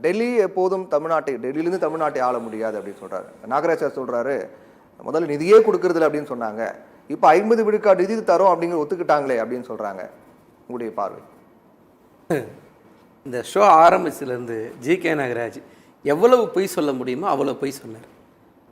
டெல்லி எப்போதும் டெல்லியிலேருந்து தமிழ்நாட்டை ஆள முடியாது அப்படின்னு சொல்றாரு. நாகராஜ் சார் சொல்றாரு முதல்ல நிதியே கொடுக்கறதில்ல அப்படின்னு சொன்னாங்க, இப்போ 50 விழுக்காடு நிதி தரோம் அப்படிங்கிற ஒத்துக்கிட்டாங்களே அப்படின்னு சொல்றாங்க. உங்களுடைய பார்வை? இந்த ஷோ ஆரம்பிச்சிலேருந்து ஜி.கே. நாகராஜ் எவ்வளவு பொய் சொல்ல முடியுமோ அவ்வளோ பொய் சொன்னார்.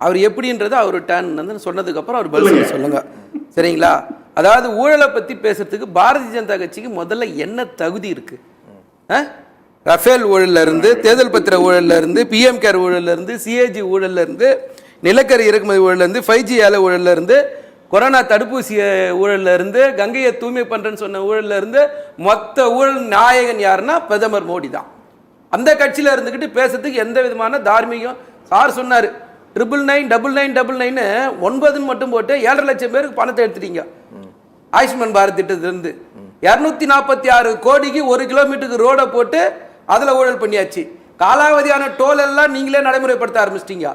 அவர் எப்படின்றது அவர் டர்ன் வந்து சொன்னதுக்கப்புறம் அவர் பதில் சொல்லுங்க, சரிங்களா? அதாவது ஊழலை பற்றி பேசுறதுக்கு பாரதிய ஜனதா கட்சிக்கு முதல்ல என்ன தகுதி இருக்கு? ரஃபேல் ஊழல்ல இருந்து, தேர்தல் பத்திர ஊழல்ல இருந்து, பிஎம் கேர் ஊழல்ல இருந்து, சிஏஜி ஊழல்ல இருந்து, நிலக்கரி இறக்குமதி ஊழல்ல இருந்து, 5G ஏல ஊழல்ல இருந்து, கொரோனா தடுப்பூசி ஊழல்ல இருந்து, கங்கையை தூய்மை பண்றேன்னு சொன்ன ஊழல்ல இருந்து, மொத்த ஊழல் நாயகன் யாருன்னா பிரதமர் மோடி தான். அந்த கட்சியில இருந்துக்கிட்டு பேசுறதுக்கு எந்த விதமான தார்மீகம்? சார் சொன்னார் 99999 9 மட்டும் போட்டு 7.5 லட்சம் பேருக்கு பணத்தை எடுத்துட்டீங்க. ஆயுஷ்மான் பாரத் திட்டத்திலிருந்து 246 கோடிக்கு 1 கிலோமீட்டருக்கு ரோடை போட்டு அதில் ஊழல் பண்ணியாச்சு. காலாவதியான டோல் எல்லாம் நீங்களே நடைமுறைப்படுத்த ஆரம்பிச்சிட்டீங்க.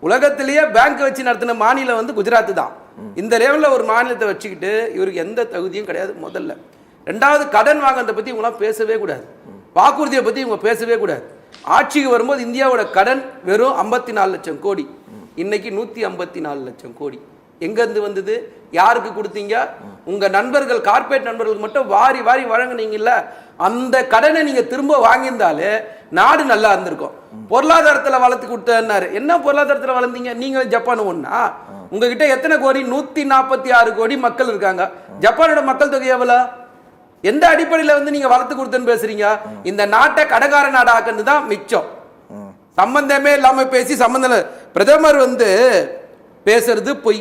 உலகத்திலேயே பேங்க் வச்சு நடத்தின மாநிலம் வந்து குஜராத் தான். இந்த லெவலில் ஒரு மாநிலத்தை வச்சுக்கிட்டு இவருக்கு எந்த தகுதியும் கிடையாது. முதல்ல. ரெண்டாவது, கடன் வாங்குறதை பற்றி இவங்களாம் பேசவே கூடாது. வாக்குறுதியை பற்றி இவங்க பேசவே கூடாது. ஆட்சிக்கு வரும்போது இந்தியாவோட கடன் வெறும் 54 லட்சம் கோடி, இன்னைக்கு 154 லட்சம் கோடி. எங்கேருந்து வந்தது? யாருக்கு கொடுத்தீங்க? உங்கள் நண்பர்கள், கார்பரேட் நண்பர்களுக்கு மட்டும் வாரி வாரி வழங்குனீங்கல்ல, அந்த கடனை நீங்கள் திரும்ப வாங்கியிருந்தாலே நாடு நல்லா இருந்திருக்கும். பொருளாதாரத்தில் வளர்த்து கொடுத்தாரு. என்ன பொருளாதாரத்தில் வளர்ந்தீங்க? நீங்கள் ஜப்பான் ஒன்றா? உங்ககிட்ட எத்தனை கோடி? 146 கோடி மக்கள் இருக்காங்க. ஜப்பானோட மக்கள் தொகை எவ்வளோ? எந்த அடிப்படையில் வந்து நீங்கள் வளர்த்து கொடுத்தேன்னு பேசுறீங்க? இந்த நாட்டை கடகார நாடாக்குன்னு தான் மிச்சம். சம்பந்தமே இல்லாமல் பேசி சம்பந்தம். பிரதமர் வந்து பேசுறது பொய்,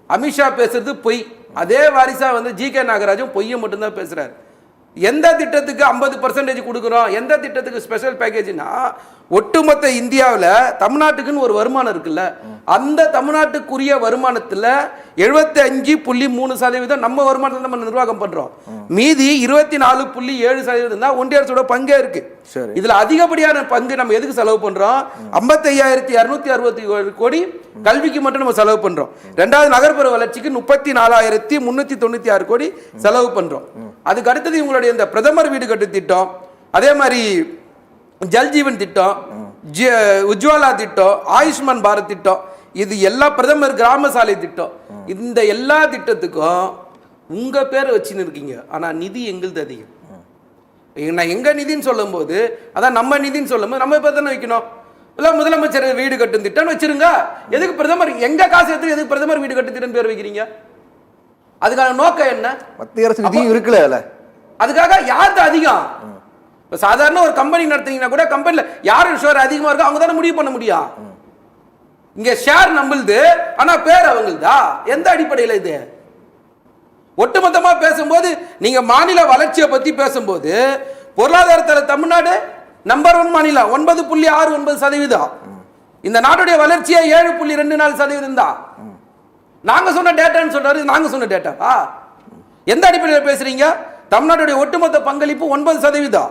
அமித்ஷா பேசுறது பொய். அதே வாரிசா வந்து ஜி.கே. நாகராஜும் பொய்யை மட்டும்தான் பேசுறாரு. எந்த திட்டத்துக்கு 50% கொடுக்குறோம், எந்த திட்டத்துக்கு ஸ்பெஷல் பேக்கேஜ்னா, ஒட்டுமொத்த இந்தியாவில் தமிழ்நாட்டுக்குன்னு ஒரு வருமானம் இருக்குல்ல, அந்த தமிழ்நாட்டுக்குரிய வருமானத்தில் 75.3% நம்ம வருமானத்தை நம்ம நிர்வாகம் பண்றோம். மீதி 24.7% தான் ஒன்றிய அரசோட பங்கே இருக்கு. இதுல அதிகப்படியான பங்கு நம்ம எதுக்கு செலவு பண்றோம்? 55,267 கோடி கல்விக்கு மட்டும் நம்ம செலவு பண்றோம். ரெண்டாவது, நகர்ப்புற வளர்ச்சிக்கு 34,396 கோடி செலவு பண்றோம். அதுக்கு அடுத்தது இவங்களுடைய இந்த பிரதமர் வீடு கட்டு திட்டம், அதே மாதிரி ஜல்ஜீவன் திட்டம், உஜ்வாலா திட்டம், ஆயுஷ்மான் பாரத் திட்டம், இது எல்லா பிரதமர் கிராம சாலை திட்டம், இந்த எல்லா திட்டத்துக்கும் உங்க பேரை வச்சுன்னு இருக்கீங்க. ஆனா நிதி எங்களுது அதிகம். நான் எங்க நிதின்னு சொல்லும் போது, அதான் நம்ம நிதின்னு சொல்லும் போது நம்ம பேர் தானே வைக்கணும். இல்லை முதலமைச்சர் வீடு கட்டும் திட்டம்னு வச்சிருங்க. எதுக்கு பிரதமர் எங்க காசு எடுத்து எதுக்கு பிரதமர் வீடு கட்டு திட்டம் பேர் வைக்கிறீங்க? அதுக்கான நோக்கம் என்ன? மத்திய அரசு நிதி இருக்குல்ல, அதுக்காக யாருக்கு அதிகம்? சாதாரண ஒரு கம்பெனி நடத்துறீங்கன்னா கூட கம்பெனில யாரு ஷேர் அதிகமா இருக்கோ அவங்க தானே முடிவு பண்ண முடியும். இங்க ஷேர் நம்மளுது, ஆனா பேர் அவங்களுதா? எந்த அடிப்படையில் இது? ஒட்டுமொத்தமா பேசும்போது நீங்க மாநில வளர்ச்சியை பத்தி பேசும்போது பொருளாதாரத்தில் தமிழ்நாடு நம்பர் 1 மாநிலம், 9.69%. இந்த நாட்டுடைய வளர்ச்சியை 7.24% தான். நாங்க சொன்ன டேட்டான்னு சொல்றாரு. நாங்க சொன்ன டேட்டாவா? எந்த அடிப்படையில் பேசுறீங்க? தமிழ்நாட்டுடைய ஒட்டுமொத்த பங்களிப்பு 9%.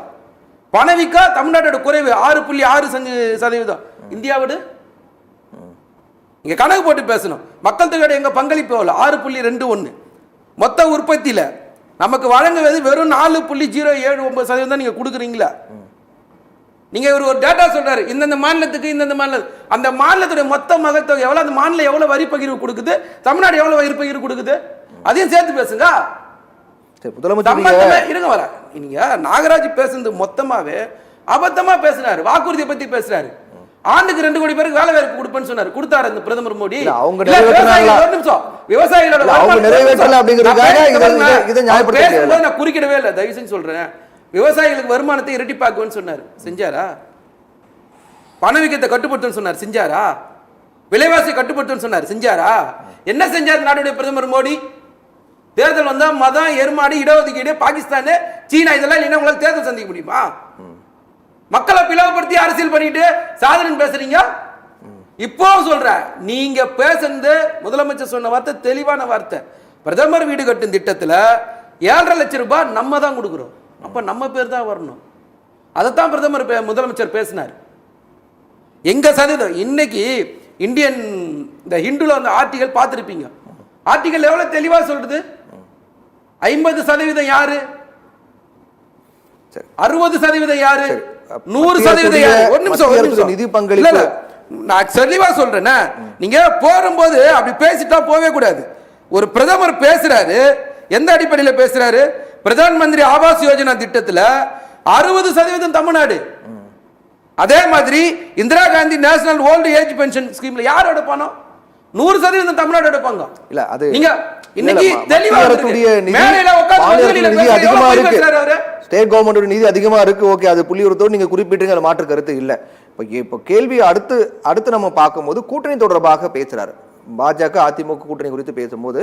பணவீக்கா தமிழ்நாட்டோட குறைவு 6.6%. இந்தியாவோட இங்க கணக்கு போட்டு பேசணும். மக்கள் தொகையோட எங்க பங்களிப்பு எவ்வளவு? 6.21. மொத்த உற்பத்தியில நமக்கு வழங்குவது வெறும் 4.079% தான் நீங்க கொடுக்குறீங்களா? நீங்க ஒரு டேட்டா சொல்றாரு, இந்த மாநிலத்துக்கு இந்த மாநிலம், அந்த மாநிலத்துடைய மொத்த மக்கள் தொகை எவ்வளவு, அந்த மாநிலம் எவ்வளவு வரி பகிர்வு கொடுக்குது, தமிழ்நாடு எவ்வளவு வரி பகிர்வு கொடுக்குது, அதையும் சேர்த்து பேசுங்க. இருங்க வர நீங்க நாகராஜ் பேசுறது மொத்தமாவே அபத்தமா பேசுறாரு. வாக்குறுதியை பத்தி பேசுறாரு. ஆண்டுக்கு 2 கோடி பேருக்கு வேலை வாய்ப்பு கொடுப்பேன்னு சொன்னாரு. கொடுத்தாரு இந்த பிரதமர் மோடி. அவங்க விவசாயிகளோட நான் குறுக்கிடவே இல்லை, தயவு செஞ்சு சொல்றேன். விவசாயிகளுக்கு வருமானத்தை இரட்டிப்பாக்குன்னு சொன்னார். செஞ்சாரா? பணவீக்கத்தை கட்டுப்படுத்துன்னு சொன்னார். செஞ்சாரா? விலைவாசி கட்டுப்படுத்துன்னு சொன்னார். செஞ்சாரா? என்ன செஞ்சார் நாடுடைய பிரதமர் மோடி? தேர்தல் வந்தா மதம், எருமாடி, இடஒதுக்கீடு, பாகிஸ்தான், சீனா, இதெல்லாம் இல்லைன்னா உங்களுக்கு தேர்தல் சந்திக்க முடியுமா? மக்களை பிளவுபடுத்தி அரசியல் பண்ணிட்டு சாதனை பேசுறீங்க. இப்போ சொல்ற நீங்க பேசுறது முதலமைச்சர் சொன்ன வார்த்தை தெளிவான வார்த்தை. பிரதமர் வீடு கட்டும் திட்டத்துல 7.5 லட்சம் ரூபாய் நம்ம தான் கொடுக்குறோம். அப்ப நம்ம பேர் தான் வரணும். அதைத்தான் பிரதமர் முதலமைச்சர் பேசினார். எங்க சதவீதம் இன்னைக்கு இந்தியன் இந்த ஹிந்துல அந்த ஆர்டிகல் பார்த்திருப்பீங்க. ஆர்டிகல் எவ்வளவு தெளிவா சொல்றது? 50% யாரு, 60% யாரு? 100% ஒரு நிமிஷம் நிதி பங்களிப்பு நான் தெளிவா சொல்றேன்னா, நீங்க போகும்போது அப்படி பேசிட்டா போவே கூடாது. ஒரு பிரதமர் பேசுறாரு, எந்த அடிப்படையில் பேசுறாரு? பிரதான் மந்திரி ஆவாஸ் யோஜனா திட்டத்துல 60% தமிழ்நாடு. அதே மாதிரி Indira Gandhi national old age pension ஸ்கீம்ல யாரோட பணம்? 100% தமிழ்நாடு எடுப்பாங்க. இல்ல அது நீங்க இன்னைக்கு தெளிவா மேலையில உட்கார்ந்து நிதி அதிகமா இருக்கு, ஸ்டேட் கவர்மெண்டோட நிதி அதிகமா இருக்கு. ஓகே, அது புள்ளிவிவரத்தோடு நீங்க குறிப்பிட்டுங்க, அது மாற்று கருத்து இல்ல. இப்போ கேள்வி அடுத்து நம்ம பார்க்கும்போது கூட்டணி தொடர்பாக பேசுறாரு. பாஜக அதிமுக கூட்டணி குறித்து பேசும்போது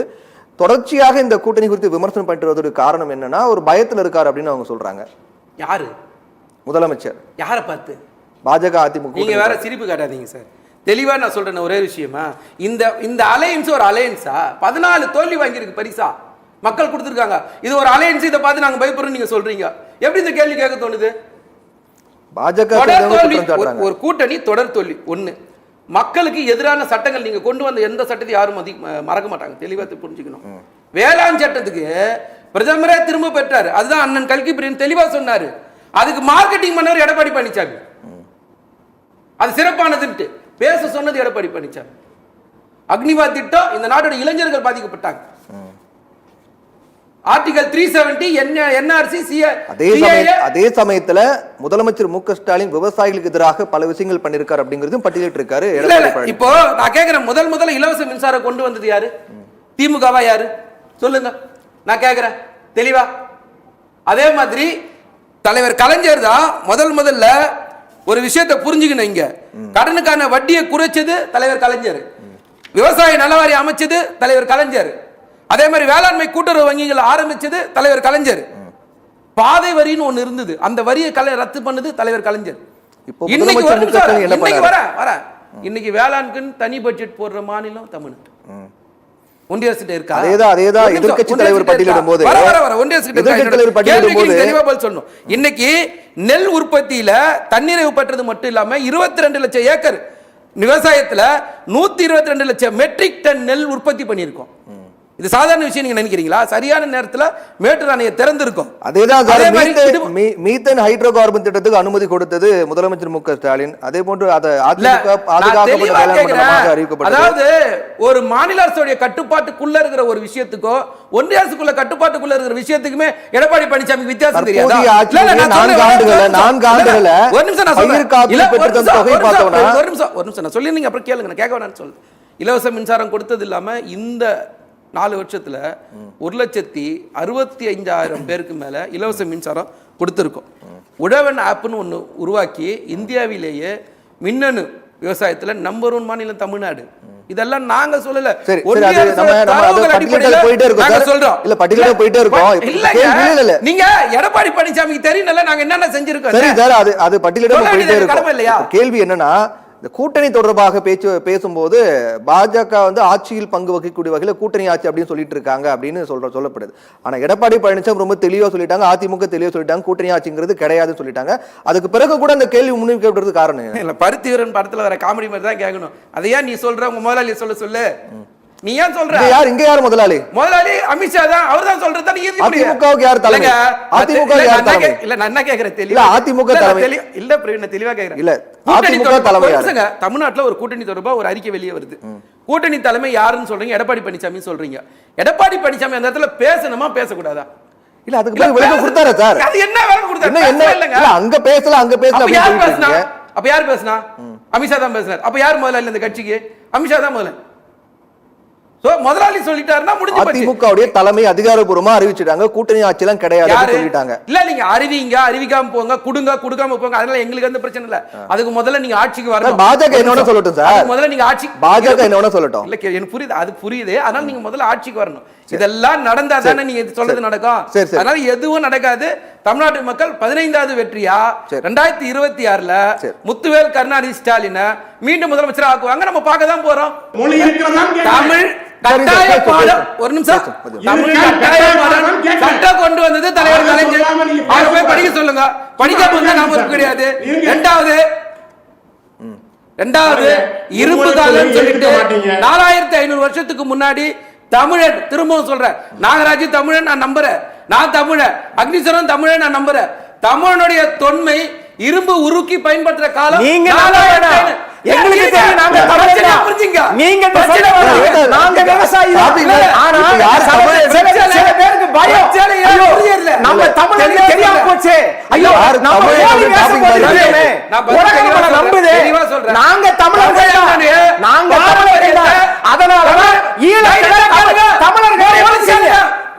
தொடர்ச்சியாக இந்த கூட்டணி குறித்து விமர்சனம் பண்ணிட்டு வருவதற்கு காரணம் என்னன்னா, ஒரு பயத்துல இருக்காரு அப்படின்னு அவங்க சொல்றாங்க. யாரு? முதலமைச்சர். யாரை பார்த்து? பாஜக அதிமுக. நீங்க வேற சிரிப்பு காட்டாதீங்க சார். தெளிவா நான் சொல்றேன் ஒரே விஷயமா, இந்த அலையன்ஸ் ஒரு அலையன்ஸா? 14 தோல்வி வாங்கியிருக்கு பரிசா மக்கள் கொடுத்துருக்காங்க. இது ஒரு அலையன்ஸ், இதை பார்த்து நாங்க பயப்படுறோம் நீங்க சொல்றீங்க. எப்படி இந்த கேள்வி கேட்க தோணுது? பாஜக ஒரு கூட்டணி தொடர் தோல்வி. ஒண்ணு, மக்களுக்கு எதிரான சட்டங்கள் நீங்க கொண்டு வந்த எந்த சட்டத்தையும் யாரும் மறக்க மாட்டாங்க. தெளிவா புரிஞ்சுக்கணும். வேளாண் சட்டத்துக்கு பிரதமரே திரும்ப பெற்றாரு. அதுதான் அண்ணன் கல்கி பிரியன் தெளிவா சொன்னாரு. அதுக்கு மார்க்கெட்டிங் பண்ணவர் எடப்பாடி பழனிசாமி. அது சிறப்பானதுன்ட்டு பேச சொன்னது எடப்பாடி பழனிசாமி. அக்னிபாத் திட்டம் இந்த நாட்டோட இளைஞர்கள் பாதிக்கப்பட்டாங்க. ஆர்டிகல் 370 என்ஆர்சி அதே சமயத்துல முதலமைச்சர் மு க ஸ்டாலின் விவசாயிகளுக்கு எதிராக பல விஷயங்கள் பண்ணிருக்காரு அப்படிங்கறதும் பட்டியலிட்டு இருக்காரு. இப்போ நான் கேக்குறேன், முதல்ல இலவச மின்சாரம் கொண்டு வந்தது யாரு? திமுகவா யாரு? சொல்லுங்க, நான் கேக்குறேன் தெளிவா. அதே மாதிரி தலைவர் கலைஞர் தான் முதல்ல ஒரு விஷயத்தை புரிஞ்சுக்கணும். இங்க கடனுக்கான வட்டியை குறைச்சது தலைவர் கலைஞர், விவசாய நலவாரி அமைச்சது தலைவர் கலைஞர், அதே மாதிரி வேளாண்மை கூட்டுறவு வங்கிகள் ஆரம்பிச்சது தலைவர் கலைஞர், பாதை வரின்னு ஒண்ணு இருந்தது, அந்த வரியை ரத்து பண்ணது தலைவர் கலைஞர். இன்னைக்கு வேளாண்குன்னு தனி பட்ஜெட் போடுற மாநிலம் தமிழ்நாடு. ஒன்றிய அரசு இருக்கா? அதேதான் எதிர்க்கட்சி தலைவர் பட்டியலிடும்போது இன்னைக்கு நெல் உற்பத்தியில தண்ணீரை பெற்றது மட்டும் இல்லாம 22 லட்சம் ஏக்கர் விவசாயத்துல 122 லட்சம் மெட்ரிக் டன் நெல் உற்பத்தி பண்ணியிருக்கோம். இது சாதாரண விஷயம் நீங்க நினைக்கிறீங்களா? சரியான நேரத்துல மேட்டூர் அணையை திறந்திருக்கும். அதேதான் மீத்தேன் ஹைட்ரோ கார்பன் திட்டத்துக்கு அனுமதி கொடுத்தது முதலமைச்சர் மு க ஸ்டாலின். அதே போன்று அதாவது ஒரு மாநில அரசுடைய கட்டுப்பாட்டுக்குள்ள இருக்கிற ஒரு விஷயத்துக்கோ ஒன்றிய அரசுக்குள்ள கட்டுப்பாட்டுக்குள்ள இருக்கிற விஷயத்துக்குமே எடப்பாடி பழனிசாமி வித்தியாசம் தெரியாது. ஒரு நிமிஷம் நான் சொல்லி நீங்க அப்புறம் கேளுங்க, நான் கேட்க வேணாம்னு சொல்லு. இலவச மின்சாரம் கொடுத்தது இல்லாம இந்த 4 வருஷத்துல 1,65,000 பேருக்கு மேல இலவச மின்சாரம் கொடுத்திருக்கோம். உழவன் ஆப்னு ஒண்ணு உருவாக்கி இந்தியாவிலேயே மின்னணு விவசாயத்துல நம்பர் 1 மாநிலம் தமிழ்நாடு. இதெல்லாம் நாங்க சொல்லல, நீங்க எடப்பாடி பழனிசாமிக்கு தெரியல நாங்க என்னென்ன செஞ்சிருக்கோம். கேள்வி என்னன்னா, இந்த கூட்டணி தொடர்பாக பேசும்போது பாஜக ஆட்சியில் பங்கு வகிக்கக்கூடிய வகையில் கூட்டணி ஆட்சி அப்படின்னு சொல்லிட்டு இருக்காங்க அப்படின்னு சொல்லப்படுது. ஆனா எடப்பாடி பழனிசாமி ரொம்ப தெளிவா சொல்லிட்டாங்க, அதிமுக தெளிவா சொல்லிட்டாங்க, கூட்டணி ஆட்சிங்கிறது கிடையாதுன்னு சொல்லிட்டாங்க. அதுக்கு பிறகு கூட அந்த கேள்வி முன்வைக்கப்படுறது காரணம் இல்ல, பருத்திவீரன் படத்துல வர காமெடி மாதிரி தான் கேட்கணும். அதையா நீ சொல்ற, உங்க முதலாளி சொல்லு. நீ ஏன் சொல்ற? இங்க யார் முதலாளி? முதலாளி அமித்ஷா தான். அவர் தான் சொல்றது. அதிமுகவுக்கு யார் தலைமை? அதிமுக யார் தலைமை? இல்ல நான் என்ன கேக்குறேன் தெளிவா. அதிமுக தலைமை இல்ல பிரவீன், தெளிவா கேக்குறேன். இல்ல அதிமுக தலைமை யார்? தமிழ்நாட்டுல ஒரு கூட்டணி தொடர்பா ஒரு அறிக்கை வெளியே வருது. கூட்டணி தலைமை யாருன்னு சொல்றீங்க? எடப்பாடி பழனிசாமி சொல்றீங்க. எடப்பாடி பழனிசாமி அந்த இடத்துல பேசணுமா பேசக்கூடாதா? இல்ல அதுக்கு பிறகு விளக்கம் கொடுத்தாரா சார்? அது என்ன விளக்கம் கொடுத்தாரு? இல்ல அங்க பேசல யார் பேசினா? அப்ப யார் பேசினா? அமித்ஷா தான் பேசினார். அப்ப யார் முதல்ல இந்த கட்சிக்கு? அமித்ஷா தான் முதல்ல. முதலாளி சொல்லிட்டாருன்னா முடிஞ்சு போச்சு. அதிமுகவுடைய தலைமை அதிகாரப்பூர்வமா அறிவிச்சிட்டாங்க, கூட்டணி ஆட்சி எல்லாம் கிடையாது சொல்லிட்டாங்க. இல்ல நீங்க அறிவிங்க, அறிவிக்காம போங்க, கொடுக்காம போங்க, அதனால எங்களுக்கு எந்த பிரச்சனை இல்ல. அதுக்கு முதல்ல நீங்க ஆட்சிக்கு வரணும். பாஜக என்ன சொல்லட்டும் சார், முதல்ல நீங்க ஆட்சி பாஜக என்ன சொல்லட்டும். இல்ல எனக்கு புரியுது, அது புரியுது. அதனால நீங்க முதல்ல ஆட்சிக்கு வரணும். இதெல்லாம் நடந்தா தானே நீங்க சொல்றது நடக்கும். அதனால எதுவும் நடக்காது. தமிழ்நாட்டு மக்கள் 15வது வெற்றியா 2026ல முத்துவேல் கருணாநிதி ஸ்டாலின் மீண்டும் முதலமைச்சர் ஆக்குவாங்க. நம்ம பார்க்க தான் போறோம். தமிழ் கட்டாய பாடம். ஒரு நிமிஷம். தமிழ் கட்டாய பாடம் சட்டம் கொண்டு வந்தது தலைவர் கலைஞர். அவர் போய் படிக்க சொல்லுங்க. படிக்காம இருந்தா நாம இருக்க கிடையாது. ரெண்டாவது இருப்பு காலம் சொல்லிட்டு 4500 வருஷத்துக்கு முன்னாடி தமிழன், திரும்பவும் சொல்றேன், நாகராஜ் தமிழன் நான் நம்புறேன், நான் தமிழன், அக்னீஸ்வரன் தமிழன் நான் நம்புறேன். தமிழனுடைய தொன்மை இரும்பு உருக்கி பயன்படுத்துற காலம் நீங்க எங்களுக்கு தெரியும், நாங்க தமிழர் தான். நீங்க நாங்க விவசாயி தான். ஆனா சில பேருக்கு பயம், ஐயோ நம்ம தமிழருக்கு தெரியாம போச்சு, ஐயோ நம்ம மோடி பேசும்போது தெரியுமே, உலகம் நம்மள நம்புது, நாங்க தமிழர்கள் தான், நாங்க தமிழர்கள் தான். அதனால ஈழத்துல தமிழர்கள் ஒழிச்சீங்க.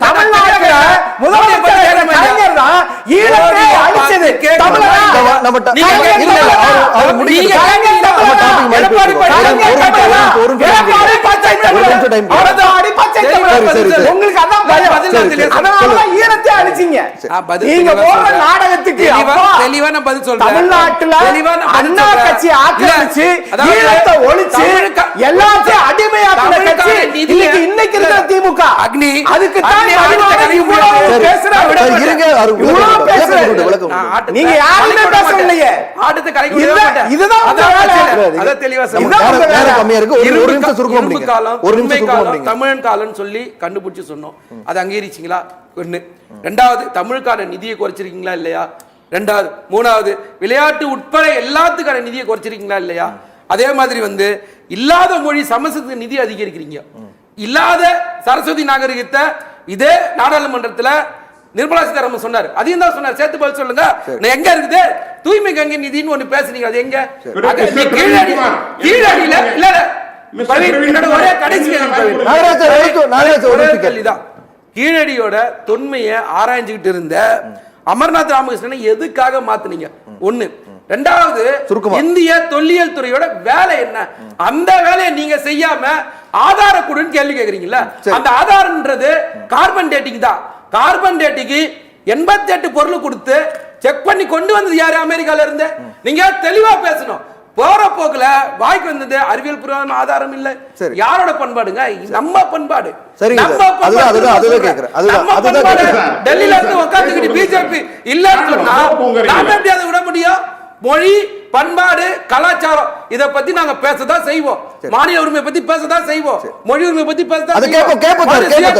தமிழ்நாட்டுல முதலமைச்சர் கலைஞர் தான் ஈழத்தை அழிச்சது. தமிழனா உங்களுக்கு அதான் பயம். அதனாலதான் ஈழத்தை அழிச்சீங்க. நீங்க போற நாடகத்துக்கு தெளிவான பதில் சொல்றேன். தமிழ்நாட்டுல அண்ணா கட்சி ஆக்கிரமிச்சு ஈழத்தை ஒழிச்சு எல்லாத்தையும் அடிமையாக்கின கட்சி இன்னைக்கு இருக்கிற திமுக. அக்னி அதுக்கு தான் நீங்க யாருமே பேசலையே. இதுதான் தமிழன் காலம் சொல்லி கண்டுபிடிச்சு சொன்னோம். அது அங்கீகரிச்சீங்களா? ஒண்ணு. ரெண்டாவது, தமிழுக்கான நிதியை குறைச்சிருக்கீங்களா இல்லையா? ரெண்டாவது. மூணாவது, விளையாட்டு உட்பட எல்லாத்துக்கான நிதியை குறைச்சிருக்கீங்களா இல்லையா? அதே மாதிரி வந்து இல்லாத மொழி சமஸ்கிருத நிதி அதிகரிக்கிறீங்க. இல்லாத சரஸ்வதி நாகரிகத்தை இதே நாடாளுமன்றத்துல நிர்மலா சீதாராமன் சொன்னார். அதையும் தான் சொன்னார். சேர்த்து பதில் சொல்லுங்க. எங்க இருக்குது தூய்மை கங்கை நிதின்னு ஒண்ணு பேசுனீங்க, அது எங்க? கீழடியில இல்ல ஒரே கடைசி கேள்விதான். கீழடியோட தொன்மையை ஆராய்ஞ்சுக்கிட்டு இருந்த அமர்நாத் ராமகிருஷ்ணனை எதுக்காக மாத்துனீங்க? ஒண்ணு. ரெண்டாவது, இந்திய தொல்லியல் துறையோட வேலை என்ன? அந்த வேலையை நீங்க செய்யாம ஆதார கொடுன்னு கேள்வி கேக்குறீங்களா? அந்த ஆதாரம்ன்றது கார்பன் டேட்டிங் தான். கார்பன் டேட்டிங்கு 88 பொருள் கொடுத்து செக் பண்ணி கொண்டு வந்தது யாரு? அமெரிக்கால இருந்து. நீங்க தெளிவா பேசணும். போற போக்குல வாய்க்கு வந்தது அறிவியல் பூர்வமான ஆதாரம் இல்ல. யாரோட பண்பாடுங்க? நம்ம பண்பாடு. டெல்லியில இருந்து உட்கார்ந்துக்கிட்டு பிஜேபி இல்லன்னு சொன்னா நாம எப்படி அதை விட முடியும்? மொழி, பண்பாடு, கலாச்சாரம் இத பத்தி நாங்க பேசதான் செய்வோம். மாநில உரிமை பத்தி பேசதான் செய்வோம். மொழி உரிமை பத்தி பேசதான் செய்வோம்.